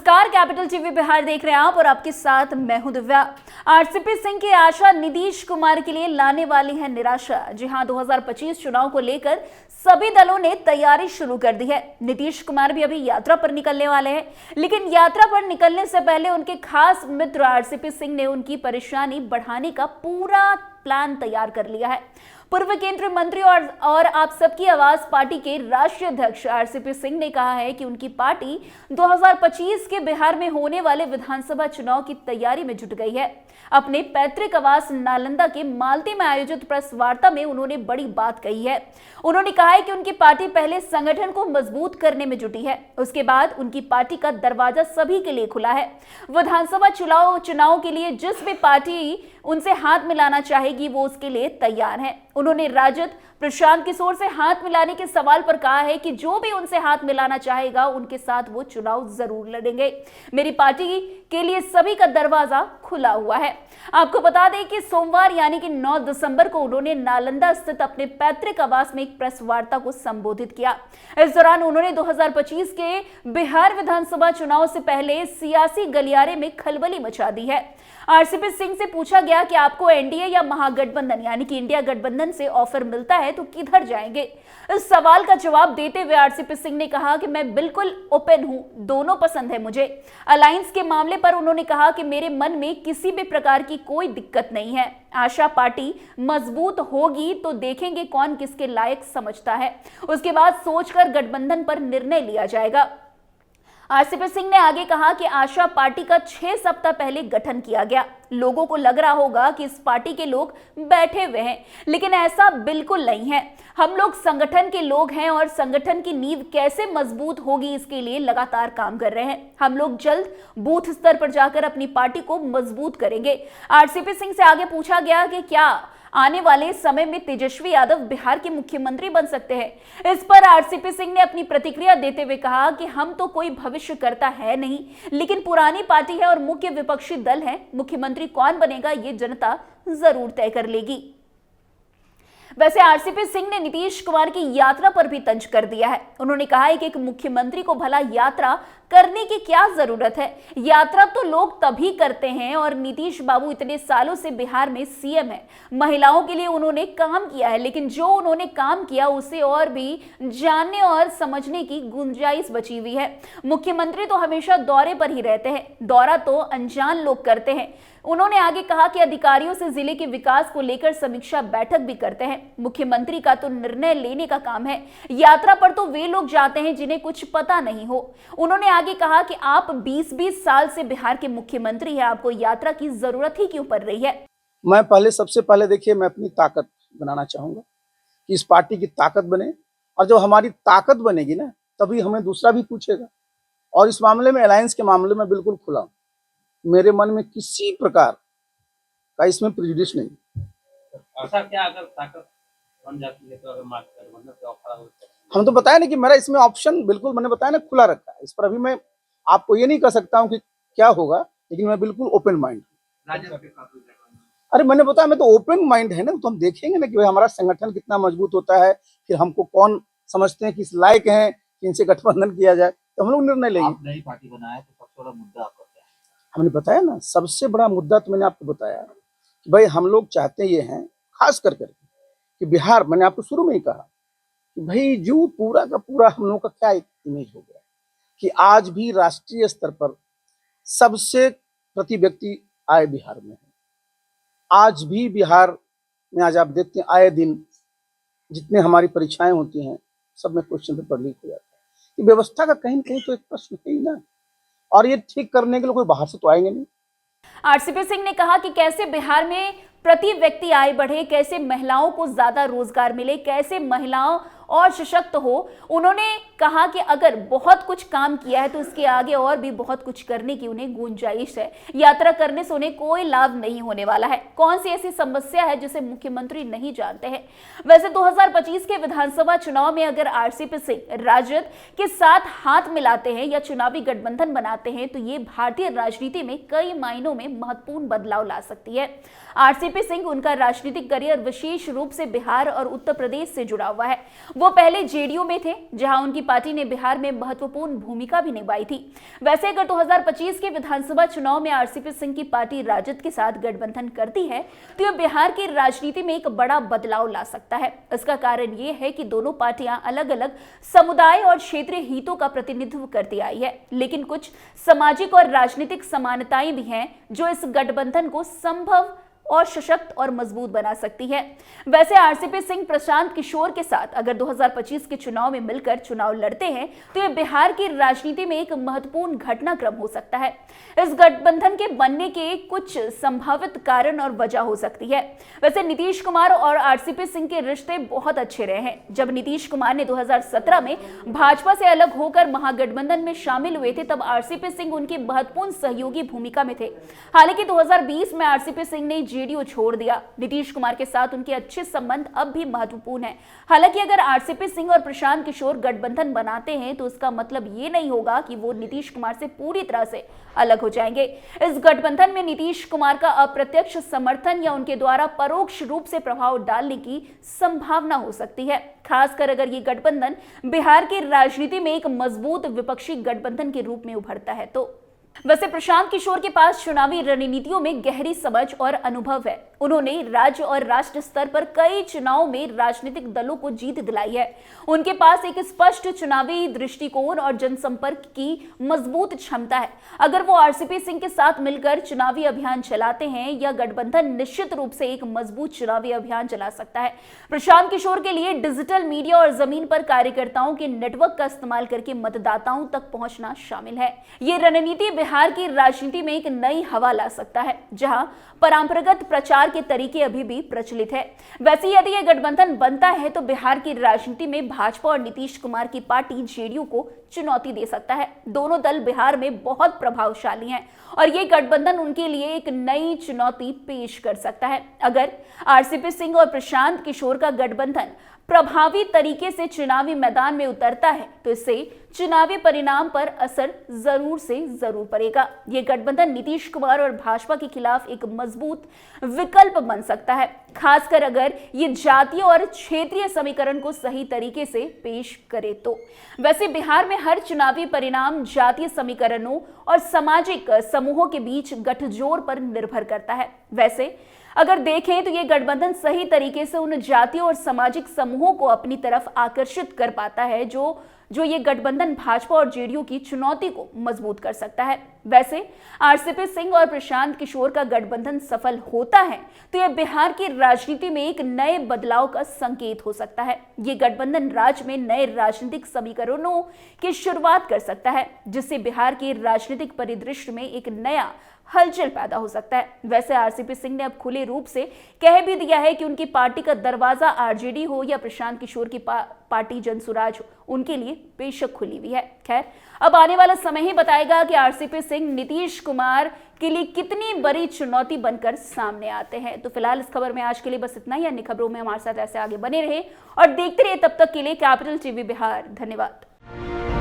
नमस्कार, capital TV Bihar देख रहे हैं आप और आपके साथ मैं हूं दिव्या। आरसीपी सिंह की आशा नीतीश कुमार के लिए लाने वाली है निराशा। जी हां, 2025 चुनाव को लेकर सभी दलों ने तैयारी शुरू कर दी है। नीतीश कुमार भी अभी यात्रा पर निकलने वाले हैं, लेकिन यात्रा पर निकलने से पहले उनके खास मित्र आरसीपी सिंह ने उनकी परेशानी बढ़ाने का पूरा प्लान तैयार कर लिया है। पूर्व केंद्रीय मंत्री और आप सबकी आवाज पार्टी के राष्ट्रीय अध्यक्ष आरसीपी सिंह ने कहा है कि उनकी पार्टी 2025 के बिहार में होने वाले विधानसभा चुनाव की तैयारी में जुट गई है। अपने पैतृक आवास नालंदा के मालती में आयोजित प्रेस वार्ता में उन्होंने बड़ी बात कही है। उन्होंने कहा है कि उनकी पार्टी पहले संगठन को मजबूत करने में जुटी है, उसके बाद उनकी पार्टी का दरवाजा सभी के लिए खुला है। विधानसभा चुनाव के लिए जिस भी पार्टी उनसे हाथ मिलाना चाहेगी वो उसके लिए तैयार है। उन्होंने राजद प्रशांत किशोर से हाथ मिलाने के सवाल पर कहा है कि जो भी उनसे हाथ मिलाना चाहेगा उनके साथ वो चुनाव जरूर लड़ेंगे। मेरी पार्टी के लिए सभी का दरवाजा खुला हुआ है। आपको बता दें कि सोमवार यानी कि 9 दिसंबर को उन्होंने नालंदा स्थित अपने पैतृक आवास में एक प्रेस वार्ता को संबोधित किया। इस दौरान उन्होंने 2025 के बिहार विधानसभा चुनाव से पहले सियासी गलियारे में खलबली मचा दी है। आरसीपी सिंह से पूछा गया कि आपको एनडीए या महागठबंधन यानी कि इंडिया गठबंधन से ऑफर मिलता है तो किधर जाएंगे। इस सवाल का जवाब देते हुए आरसीपी सिंह ने कहा कि मैं बिल्कुल ओपन हूं, दोनों पसंद है मुझे। अलायंस के मामले पर उन्होंने कहा कि मेरे मन में किसी भी प्रकार की कोई दिक्कत नहीं है। आशा पार्टी मजबूत होगी तो देखेंगे कौन किसके लायक समझता है, उसके बाद सोचकर गठबंधन पर निर्णय लिया जाएगा। आरसीपी सिंह ने आगे कहा कि आशा पार्टी का 6 सप्ताह पहले गठन किया गया। लोगों को लग रहा होगा कि इस पार्टी के लोग बैठे हुए हैं, लेकिन ऐसा बिल्कुल नहीं है। हम लोग संगठन के लोग हैं और संगठन की नींव कैसे मजबूत होगी इसके लिए लगातार काम कर रहे हैं। हम लोग जल्द बूथ स्तर पर जाकर अपनी पार्टी को मजबूत करेंगे। आरसीपी सिंह से आगे पूछा गया कि क्या आने वाले समय में तेजस्वी यादव बिहार के मुख्यमंत्री बन सकते हैं। इस पर आरसीपी सिंह ने अपनी प्रतिक्रिया देते हुए कहा कि हम तो कोई भविष्य करता है नहीं, लेकिन पुरानी पार्टी है और मुख्य विपक्षी दल है। मुख्यमंत्री कौन बनेगा ये जनता जरूर तय कर लेगी। वैसे आरसीपी सिंह ने नीतीश कुमार की यात्रा पर भी तंज कर दिया है। उन्होंने कहा है कि एक मुख्यमंत्री को भला यात्रा करने की क्या जरूरत है। यात्रा तो लोग तभी करते हैं और नीतीश बाबू इतने सालों से बिहार में सीएम है। महिलाओं के लिए उन्होंने काम किया है, लेकिन जो उन्होंने काम किया उसे और भी जानने और समझने की गुंजाइश बची हुई है। मुख्यमंत्री तो हमेशा दौरे पर ही रहते हैं, दौरा तो अनजान लोग करते हैं। उन्होंने आगे कहा कि अधिकारियों से जिले के विकास को लेकर समीक्षा बैठक भी करते हैं। मुख्यमंत्री का तो निर्णय लेने का काम है, यात्रा पर तो वे लोग जाते हैं जिन्हें कुछ पता नहीं हो। उन्होंने आगे कहा कि आप 20-20 साल से बिहार के मुख्यमंत्री हैं, आपको यात्रा की जरूरत ही क्यों पड़ रही है। मैं सबसे पहले देखिए, मैं अपनी ताकत बनाना चाहूंगा कि इस पार्टी की ताकत बने, और जब हमारी ताकत बनेगी ना तभी हमें दूसरा भी पूछेगा। और इस मामले में, अलायंस के मामले में बिल्कुल खुला हूं। मेरे मन में किसी प्रकार का इसमें प्रेजुडिस नहीं। ऐसा क्या अगर ताकत बन जाती है तो अगर गठबंधन से ऑफर हो तो हम तो बताया ना कि मेरा इसमें ऑप्शन बिल्कुल, मैंने बताया ना, खुला रखा है। इस पर अभी मैं आपको ये नहीं कह सकता हूँ कि क्या होगा, लेकिन मैं बिल्कुल ओपन माइंड हूँ। अरे मैंने बताया, मैं तो ओपन माइंड है ना, तो हम देखेंगे ना कि भाई हमारा संगठन कितना मजबूत होता है, फिर हमको कौन समझते हैं कि इस लायक हैं कि इनसे गठबंधन किया जाए, तो हम लोग निर्णय लेंगे। आप नई पार्टी बनाए तो सबसे बड़ा मुद्दा आपका क्या है? हमने बताया ना, सबसे बड़ा मुद्दा तो मैंने आपको बताया कि भाई हम लोग चाहते ये हैं, खास कर कि बिहार, मैंने आपको शुरू में ही कहा कि भाई जो पूरा का पूरा हम लोगों का क्या एक इमेज हो गया कि आज भी राष्ट्रीय स्तर पर सबसे प्रति व्यक्ति आय बिहार में है। आज भी बिहार में, आज आप देखते हैं आए दिन जितने हमारी परीक्षाएं होती हैं सब में क्वेश्चन पेपर लीक हो जाता है। कि व्यवस्था का कहीं न कहीं तो एक प्रश्न है ही ना, और ये ठीक करने के लिए कोई बाहर से तो आएंगे नहीं। आरसीपी सिंह ने कहा कि कैसे बिहार में प्रति व्यक्ति आय बढ़े, कैसे महिलाओं को ज्यादा रोजगार मिले, कैसे महिलाओं और सशक्त हो। उन्होंने कहा कि अगर बहुत कुछ काम किया है तो इसके आगे और भी बहुत कुछ करने की उन्हें गुंजाइश है। यात्रा करने से उन्हें कोई लाभ नहीं होने वाला है। कौन सी ऐसी समस्या है जिसे मुख्यमंत्री नहीं जानते हैं। वैसे 2025 के विधानसभा चुनाव में अगर आरसीपी सिंह राजद के साथ हाथ मिलाते हैं या चुनावी गठबंधन बनाते हैं तो ये भारतीय राजनीति में कई मायनों में महत्वपूर्ण बदलाव ला सकती है। आरसीपी सिंह, उनका राजनीतिक करियर विशेष रूप से बिहार और उत्तर प्रदेश से जुड़ा हुआ है। वो पहले जेडीयू में थे, जहां उनकी पार्टी ने बिहार में महत्वपूर्ण भूमिका भी निभाई थी। वैसे अगर 2025 के विधानसभा चुनाव में आरसीपी सिंह की पार्टी राजद के साथ गठबंधन करती है तो यह बिहार की राजनीति में एक बड़ा बदलाव ला सकता है। इसका कारण ये है कि दोनों पार्टियां अलग अलग समुदाय और क्षेत्रीय हितों का प्रतिनिधित्व करती आई है, लेकिन कुछ सामाजिक और राजनीतिक समानताएं भी हैं जो इस गठबंधन को संभव और सशक्त और मजबूत बना सकती है। वैसे आरसीपी सिंह प्रशांत किशोर के साथ अगर 2025 के चुनाव में मिलकर चुनाव लड़ते हैं तो यह बिहार की राजनीति में एक महत्वपूर्ण घटनाक्रम हो सकता है। इस गठबंधन के बनने के कुछ संभावित कारण और वजह हो सकती है। वैसे नीतीश कुमार और आरसीपी सिंह के रिश्ते बहुत अच्छे रहे हैं। जब नीतीश कुमार ने 2017 में भाजपा से अलग होकर महागठबंधन में शामिल हुए थे तब आरसीपी सिंह उनकी महत्वपूर्ण सहयोगी भूमिका में थे। हालांकि 2020 में आरसीपी सिंह ने जेडीयू छोड़ दिया। नीतीश कुमार के साथ उनके अच्छे संबंध अब भी महत्वपूर्ण हैं। हालांकि अगर आरसीपी सिंह और प्रशांत किशोर गठबंधन बनाते हैं तो इसका मतलब ये नहीं होगा कि वो नीतीश कुमार से पूरी तरह से अलग हो जाएंगे। इस गठबंधन में नीतीश कुमार का अप्रत्यक्ष समर्थन या उनके द्वारा परोक्ष रूप से प्रभाव डालने की संभावना हो सकती है, खासकर अगर ये गठबंधन बिहार की राजनीति में एक मजबूत विपक्षी गठबंधन के रूप में उभरता है तो। वैसे प्रशांत किशोर के पास चुनावी रणनीतियों में गहरी समझ और अनुभव है। उन्होंने राज्य और राष्ट्र स्तर पर कई चुनावों में राजनीतिक दलों को जीत दिलाई है। उनके पास एक स्पष्ट चुनावी दृष्टिकोण और जनसंपर्क की मजबूत क्षमता है। अगर वो आरसीपी सिंह के साथ मिलकर चुनावी अभियान चलाते हैं या गठबंधन निश्चित रूप से एक मजबूत चुनावी अभियान चला सकता है। प्रशांत किशोर के लिए डिजिटल मीडिया और जमीन पर कार्यकर्ताओं के नेटवर्क का इस्तेमाल करके मतदाताओं तक पहुंचना शामिल है। ये रणनीति बिहार की राजनीति में एक नई हवा ला सकता है, जहां परंपरागत प्रचार के तरीके अभी भी प्रचलित है। वैसे यदि यह गठबंधन बनता है तो बिहार की राजनीति में भाजपा और नीतीश कुमार की पार्टी जेडीयू को चुनौती दे सकता है। दोनों दल बिहार में बहुत प्रभावशाली हैं और ये गठबंधन उनके लिए एक नई चुनौती पेश कर सकता है। अगर आरसीपी सिंह और प्रशांत किशोर का गठबंधन प्रभावी तरीके से चुनावी मैदान में उतरता है तो इससे चुनावी परिणाम पर असर जरूर से जरूर पड़ेगा। ये गठबंधन नीतीश कुमार और भाजपा के खिलाफ एक मजबूत विकल्प बन सकता है, खासकर अगर ये जातीय और क्षेत्रीय समीकरण को सही तरीके से पेश करे तो। वैसे बिहार में हर चुनावी परिणाम जातीय समीकरणों और सामाजिक समूहों के बीच गठजोड़ पर निर्भर करता है। वैसे अगर देखें तो ये गठबंधन सही तरीके से उन जातीय और सामाजिक समूहों को अपनी तरफ आकर्षित कर पाता है जो ये गठबंधन भाजपा और जेडीयू की चुनौती को मजबूत कर सकता है। वैसे आरसीपी सिंह और प्रशांत किशोर का गठबंधन सफल होता है तो यह बिहार की राजनीति में एक नए बदलाव का संकेत हो सकता है। ये गठबंधन राज्य में नए राजनीतिक समीकरणों की शुरुआत कर सकता है, जिससे बिहार के राजनीतिक परिदृश्य में एक नया हलचल पैदा हो सकता है। वैसे आरसीपी सिंह ने अब खुले रूप से कह भी दिया है कि उनकी पार्टी का दरवाजा आरजेडी हो या प्रशांत किशोर की पार्टी जनसुराज हो, उनके लिए बेशक खुली हुई है। खैर, अब आने वाला समय ही बताएगा कि आरसीपी सिंह नीतीश कुमार के लिए कितनी बड़ी चुनौती बनकर सामने आते हैं। तो फिलहाल इस खबर में आज के लिए बस इतना ही। अन्य खबरों में हमारे साथ ऐसे आगे बने रहे और देखते रहिए। तब तक के लिए कैपिटल टीवी बिहार। धन्यवाद।